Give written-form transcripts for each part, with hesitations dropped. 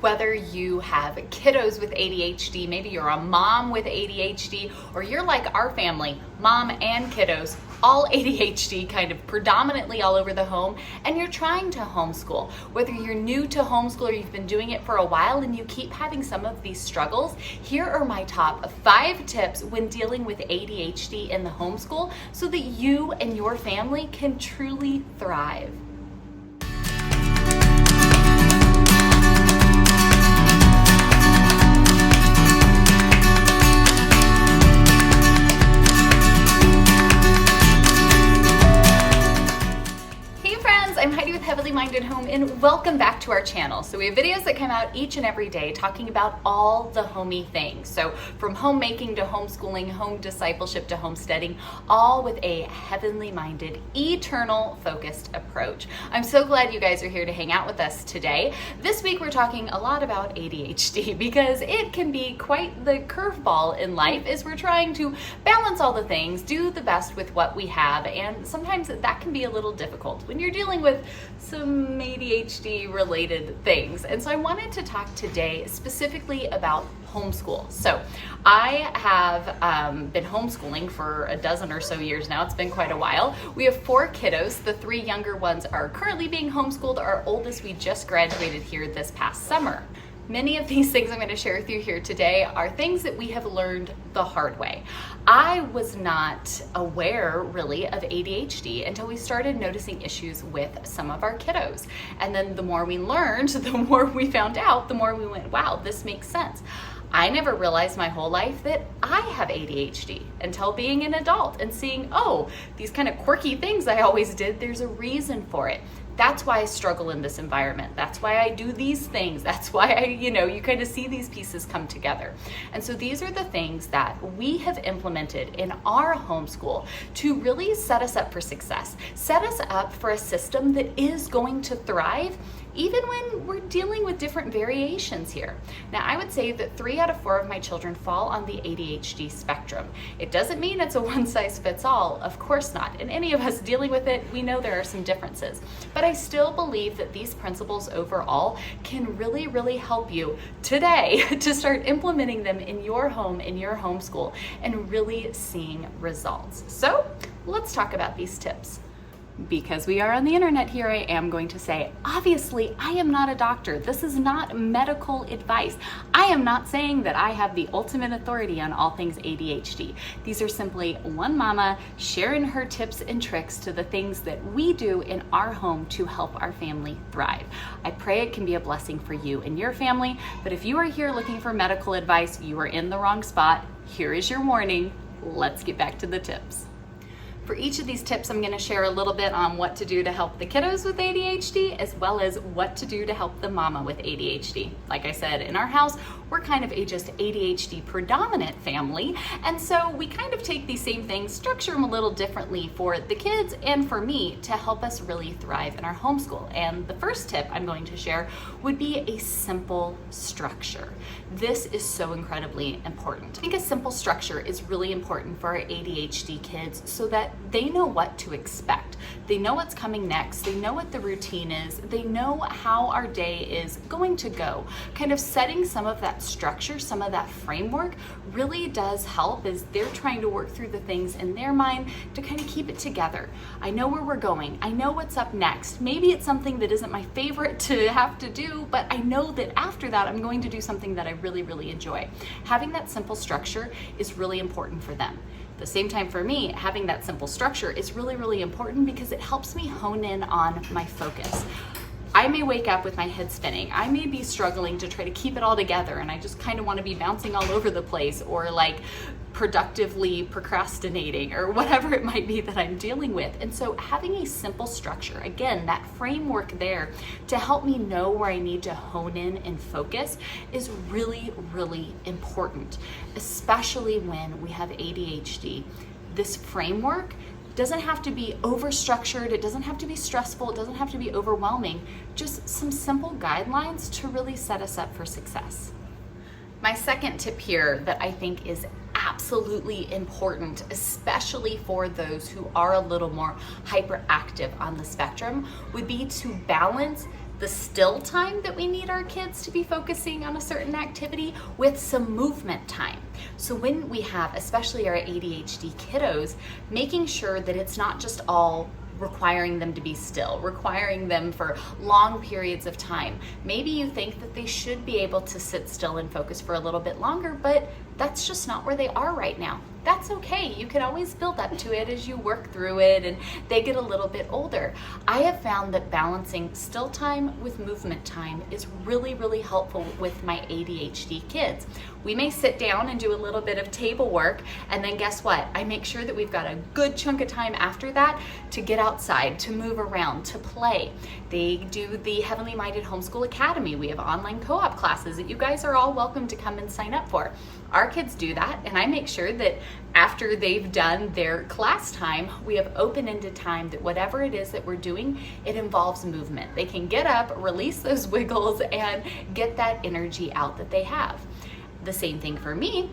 Whether you have kiddos with ADHD, maybe you're a mom with ADHD, or you're like our family, mom and kiddos, all ADHD, kind of predominantly all over the home, and you're trying to homeschool. Whether you're new to homeschool or you've been doing it for a while and you keep having some of these struggles, here are my top 5 tips when dealing with ADHD in the homeschool so that you and your family can truly thrive. I'm Heidi with Heavily Minded Home, and welcome back to our channel. So we have videos that come out each and every day talking about all the homey things. So from homemaking to homeschooling, home discipleship to homesteading, all with a heavenly minded, eternal focused approach. I'm so glad you guys are here to hang out with us today. This week we're talking a lot about ADHD because it can be quite the curveball in life as we're trying to balance all the things, do the best with what we have, and sometimes that can be a little difficult when you're dealing with some ADHD related things. And so I wanted to talk today specifically about homeschool. So I have been homeschooling for a dozen or so years now. It's been quite a while. We have 4 kiddos. The 3 younger ones are currently being homeschooled. Our oldest, we just graduated here this past summer. Many of these things I'm going to share with you here today are things that we have learned the hard way. I was not aware really of ADHD until we started noticing issues with some of our kiddos. And then the more we learned, the more we found out, the more we went, wow, this makes sense. I never realized my whole life that I have ADHD until being an adult and seeing, oh, these kind of quirky things I always did, there's a reason for it. That's why I struggle in this environment. That's why I do these things. That's why you kind of see these pieces come together. And so these are the things that we have implemented in our homeschool to really set us up for success, set us up for a system that is going to thrive even when we're dealing with different variations here. Now, I would say that 3 out of 4 of my children fall on the ADHD spectrum. It doesn't mean it's a one-size-fits-all, of course not. And any of us dealing with it, we know there are some differences. But I still believe that these principles overall can really, really help you today to start implementing them in your home, in your homeschool, and really seeing results. So let's talk about these tips. Because we are on the internet here, I am going to say, obviously, I am not a doctor. This is not medical advice. I am not saying that I have the ultimate authority on all things ADHD. These are simply one mama sharing her tips and tricks to the things that we do in our home to help our family thrive. I pray it can be a blessing for you and your family, but if you are here looking for medical advice, you are in the wrong spot. Here is your warning. Let's get back to the tips. For each of these tips, I'm going to share a little bit on what to do to help the kiddos with ADHD, as well as what to do to help the mama with ADHD. Like I said, in our house, we're kind of a just ADHD predominant family, and so we kind of take these same things, structure them a little differently for the kids and for me to help us really thrive in our homeschool. And the first tip I'm going to share would be a simple structure. This is so incredibly important. I think a simple structure is really important for our ADHD kids so that they know what to expect. They know what's coming next. They know what the routine is. They know how our day is going to go. Kind of setting some of that structure, some of that framework really does help as they're trying to work through the things in their mind to kind of keep it together. I know where we're going. I know what's up next. Maybe it's something that isn't my favorite to have to do, but I know that after that, I'm going to do something that I really, really enjoy. Having that simple structure is really important for them. At the same time, for me, having that simple structure is really, really important because it helps me hone in on my focus. I may wake up with my head spinning. I may be struggling to try to keep it all together and I just kind of want to be bouncing all over the place or like productively procrastinating or whatever it might be that I'm dealing with. And so having a simple structure, again, that framework there to help me know where I need to hone in and focus is really, really important, especially when we have ADHD. This framework doesn't have to be over-structured, it doesn't have to be stressful, it doesn't have to be overwhelming, just some simple guidelines to really set us up for success. My second tip here that I think is absolutely important, especially for those who are a little more hyperactive on the spectrum, would be to balance the still time that we need our kids to be focusing on a certain activity with some movement time. So when we have, especially our ADHD kiddos, making sure that it's not just all requiring them to be still, requiring them for long periods of time. Maybe you think that they should be able to sit still and focus for a little bit longer, but that's just not where they are right now. That's okay. You can always build up to it as you work through it and they get a little bit older. I have found that balancing still time with movement time is really, really helpful with my ADHD kids. We may sit down and do a little bit of table work, and then guess what? I make sure that we've got a good chunk of time after that to get outside, to move around, to play. They do the Heavenly Minded Homeschool Academy. We have online co-op classes that you guys are all welcome to come and sign up for. Our kids do that, and I make sure that after they've done their class time, we have open-ended time that whatever it is that we're doing, it involves movement. They can get up, release those wiggles, and get that energy out that they have. The same thing for me.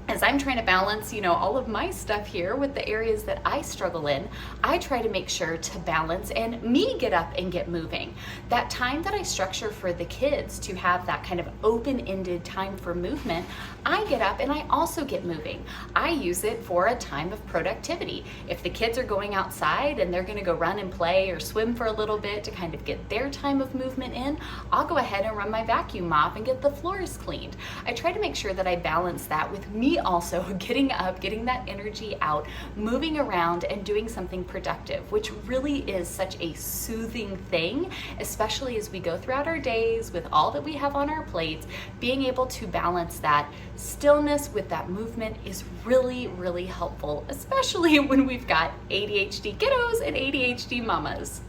As I'm trying to balance, all of my stuff here with the areas that I struggle in, I try to make sure to balance and me get up and get moving. That time that I structure for the kids to have that kind of open-ended time for movement, I get up and I also get moving. I use it for a time of productivity. If the kids are going outside and they're gonna go run and play or swim for a little bit to kind of get their time of movement in, I'll go ahead and run my vacuum mop and get the floors cleaned. I try to make sure that I balance that with me also getting up, getting that energy out, moving around and doing something productive, which really is such a soothing thing, especially as we go throughout our days with all that we have on our plates. Being able to balance that stillness with that movement is really, really helpful, especially when we've got ADHD kiddos and ADHD mamas.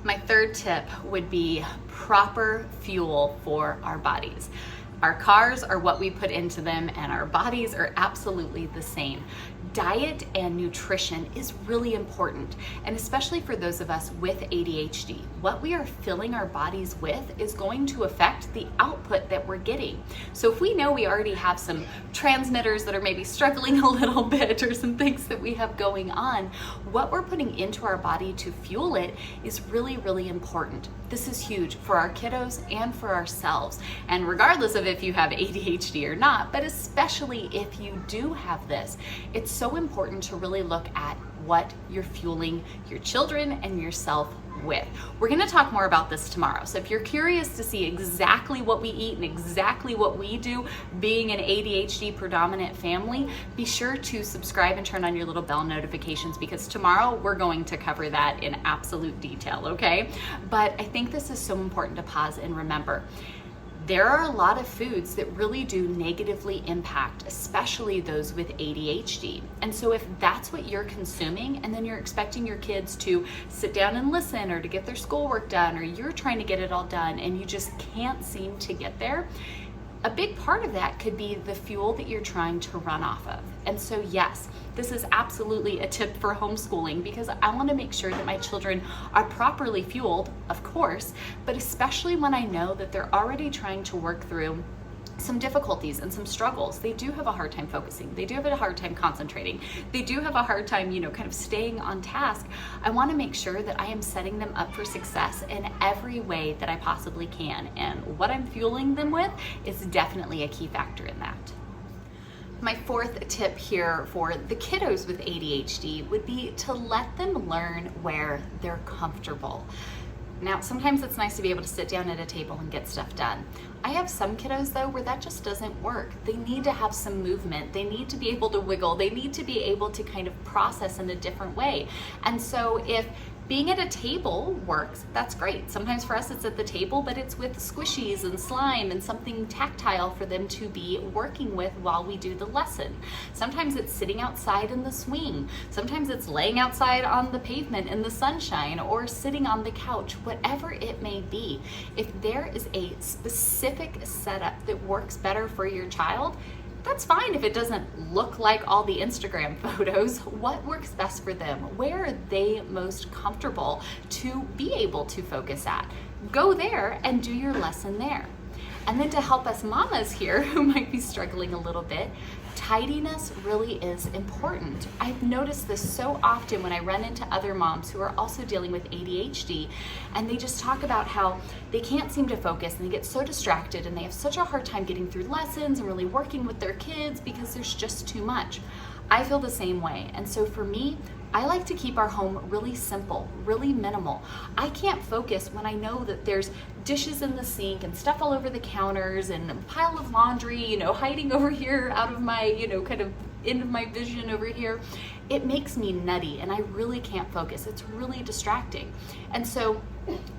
My third tip would be proper fuel for our bodies. Our cars are what we put into them, and our bodies are absolutely the same. Diet and nutrition is really important, and especially for those of us with ADHD. What we are filling our bodies with is going to affect the output that we're getting. So if we know we already have some transmitters that are maybe struggling a little bit, or some things that we have going on, what we're putting into our body to fuel it is really, really important. This is huge for our kiddos and for ourselves. And regardless of if you have ADHD or not, but especially if you do have this, it's so important to really look at what you're fueling your children and yourself with. We're going to talk more about this tomorrow. So if you're curious to see exactly what we eat and exactly what we do being an ADHD predominant family, be sure to subscribe and turn on your little bell notifications, because tomorrow we're going to cover that in absolute detail, okay? But I think this is so important to pause and remember. There are a lot of foods that really do negatively impact, especially those with ADHD. And so if that's what you're consuming, and then you're expecting your kids to sit down and listen, or to get their schoolwork done, or you're trying to get it all done and you just can't seem to get there, a big part of that could be the fuel that you're trying to run off of. And so yes, this is absolutely a tip for homeschooling, because I want to make sure that my children are properly fueled, of course, but especially when I know that they're already trying to work through some difficulties and some struggles. They do have a hard time focusing. They do have a hard time concentrating. They do have a hard time, kind of staying on task. I want to make sure that I am setting them up for success in every way that I possibly can. And what I'm fueling them with is definitely a key factor in that. My fourth tip here for the kiddos with ADHD would be to let them learn where they're comfortable. Now, sometimes it's nice to be able to sit down at a table and get stuff done. I have some kiddos though where that just doesn't work. They need to have some movement. They need to be able to wiggle. They need to be able to kind of process in a different way. And so if being at a table works, that's great. Sometimes for us it's at the table, but it's with squishies and slime and something tactile for them to be working with while we do the lesson. Sometimes it's sitting outside in the swing. Sometimes it's laying outside on the pavement in the sunshine, or sitting on the couch, whatever it may be. If there is a specific setup that works better for your child, that's fine if it doesn't look like all the Instagram photos. What works best for them? Where are they most comfortable to be able to focus at? Go there and do your lesson there. And then to help us mamas here who might be struggling a little bit, tidiness really is important. I've noticed this so often when I run into other moms who are also dealing with ADHD, and they just talk about how they can't seem to focus and they get so distracted and they have such a hard time getting through lessons and really working with their kids because there's just too much. I feel the same way. And so for me, I like to keep our home really simple, really minimal. I can't focus when I know that there's dishes in the sink and stuff all over the counters and a pile of laundry, hiding over here out of my, kind of into my vision over here. It makes me nutty and I really can't focus. It's really distracting. And so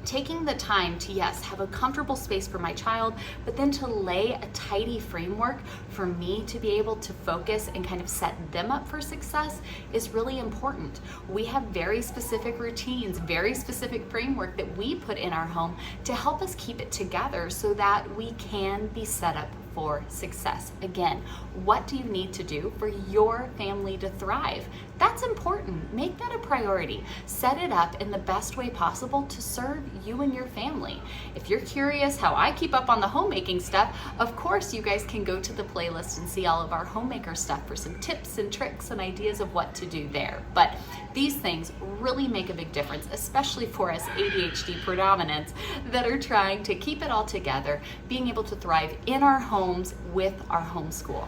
taking the time to, yes, have a comfortable space for my child, but then to lay a tidy framework for me to be able to focus and kind of set them up for success is really important. We have very specific routines, very specific framework that we put in our home to help us keep it together so that we can be set up for success. Again, what do you need to do for your family to thrive? That's important. Make that a priority. Set it up in the best way possible to serve you and your family. If you're curious how I keep up on the homemaking stuff, of course you guys can go to the playlist and see all of our homemaker stuff for some tips and tricks and ideas of what to do there. But these things really make a big difference, especially for us ADHD predominants that are trying to keep it all together, being able to thrive in our homes with our homeschool.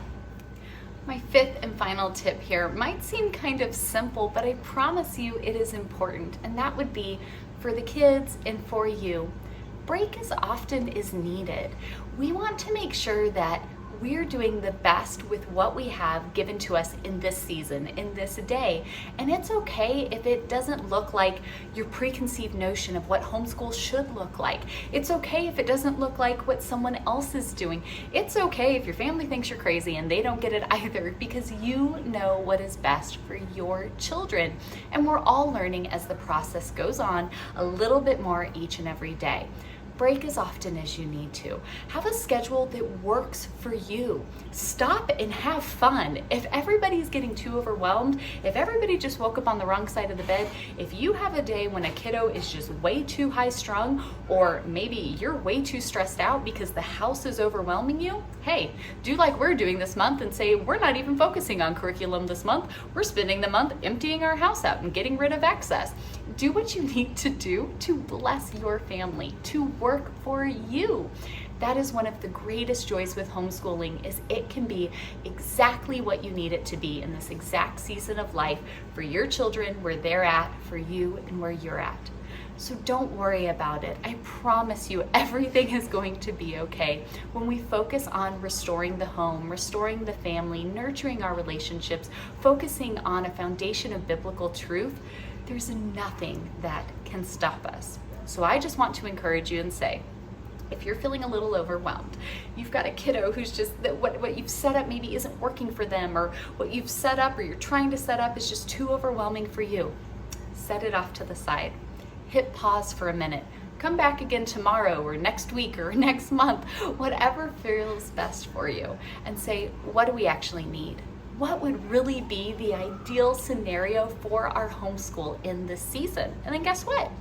My fifth and final tip here might seem kind of simple, but I promise you it is important, and that would be for the kids and for you. Break as often as needed. We want to make sure that we're doing the best with what we have given to us in this season, in this day. And it's okay if it doesn't look like your preconceived notion of what homeschool should look like. It's okay if it doesn't look like what someone else is doing. It's okay if your family thinks you're crazy and they don't get it either, because you know what is best for your children. And we're all learning as the process goes on a little bit more each and every day. Break as often as you need to. Have a schedule that works for you. Stop and have fun. If everybody's getting too overwhelmed, if everybody just woke up on the wrong side of the bed, if you have a day when a kiddo is just way too high strung, or maybe you're way too stressed out because the house is overwhelming you, hey, do like we're doing this month and say, we're not even focusing on curriculum this month. We're spending the month emptying our house out and getting rid of excess. Do what you need to do to bless your family, to work for you. That is one of the greatest joys with homeschooling, is it can be exactly what you need it to be in this exact season of life for your children, where they're at, for you, and where you're at. So don't worry about it. I promise you everything is going to be okay when we focus on restoring the home, restoring the family, nurturing our relationships, focusing on a foundation of biblical truth. There's nothing that can stop us. So I just want to encourage you and say, if you're feeling a little overwhelmed, you've got a kiddo who's just, that what you've set up maybe isn't working for them, or what you've set up or you're trying to set up is just too overwhelming for you, set it off to the side. Hit pause for a minute. Come back again tomorrow or next week or next month, whatever feels best for you, and say, what do we actually need? What would really be the ideal scenario for our homeschool in this season? And then guess what?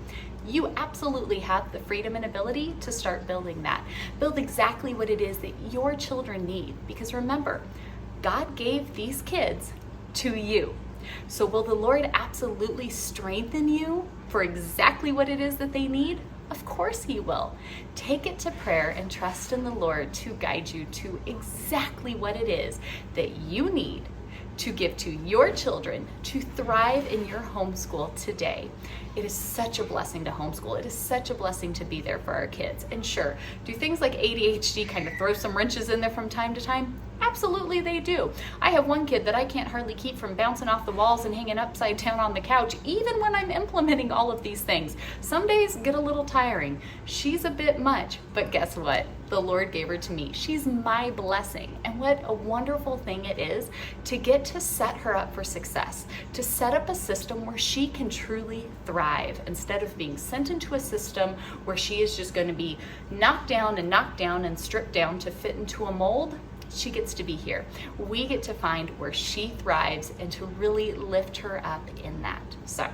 You absolutely have the freedom and ability to start building that. Build exactly what it is that your children need. Because remember, God gave these kids to you. So will the Lord absolutely strengthen you for exactly what it is that they need? Of course He will. Take it to prayer and trust in the Lord to guide you to exactly what it is that you need to give to your children to thrive in your homeschool today. It is such a blessing to homeschool. It is such a blessing to be there for our kids. And sure, do things like ADHD kind of throw some wrenches in there from time to time? Absolutely they do. I have one kid that I can't hardly keep from bouncing off the walls and hanging upside down on the couch, even when I'm implementing all of these things. Some days get a little tiring. She's a bit much, but guess what? The Lord gave her to me. She's my blessing. And what a wonderful thing it is to get to set her up for success, to set up a system where she can truly thrive instead of being sent into a system where she is just going to be knocked down and stripped down to fit into a mold. She gets to be here. We get to find where she thrives and to really lift her up in that. So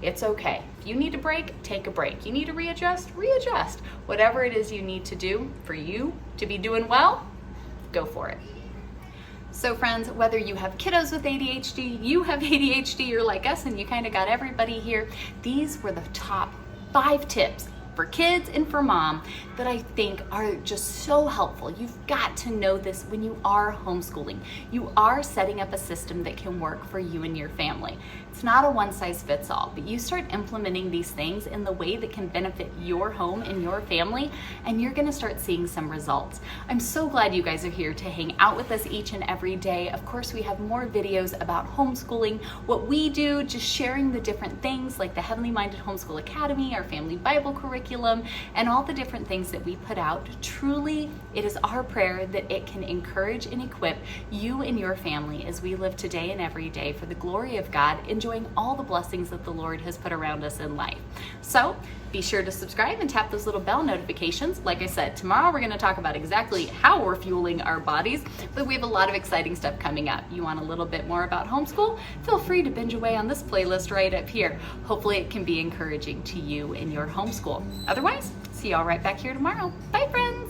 It's okay. If you need a break, take a break. You need to readjust, readjust. Whatever it is you need to do for you to be doing well, go for it. So friends, whether you have kiddos with ADHD, you have ADHD, you're like us and you kind of got everybody here, these were the top 5 tips for kids and for mom that I think are just so helpful. You've got to know this when you are homeschooling. You are setting up a system that can work for you and your family. It's not a one-size-fits-all, but you start implementing these things in the way that can benefit your home and your family, and you're gonna start seeing some results. I'm so glad you guys are here to hang out with us each and every day. Of course, we have more videos about homeschooling, what we do, just sharing the different things like the Heavenly Minded Homeschool Academy, our family Bible curriculum, and all the different things that we put out. Truly, it is our prayer that it can encourage and equip you and your family as we live today and every day for the glory of God, enjoying all the blessings that the Lord has put around us in life. So be sure to subscribe and tap those little bell notifications. Like I said, tomorrow we're going to talk about exactly how we're fueling our bodies, but we have a lot of exciting stuff coming up. You want a little bit more about homeschool? Feel free to binge away on this playlist right up here. Hopefully it can be encouraging to you in your homeschool. Otherwise, see y'all right back here tomorrow. Bye friends.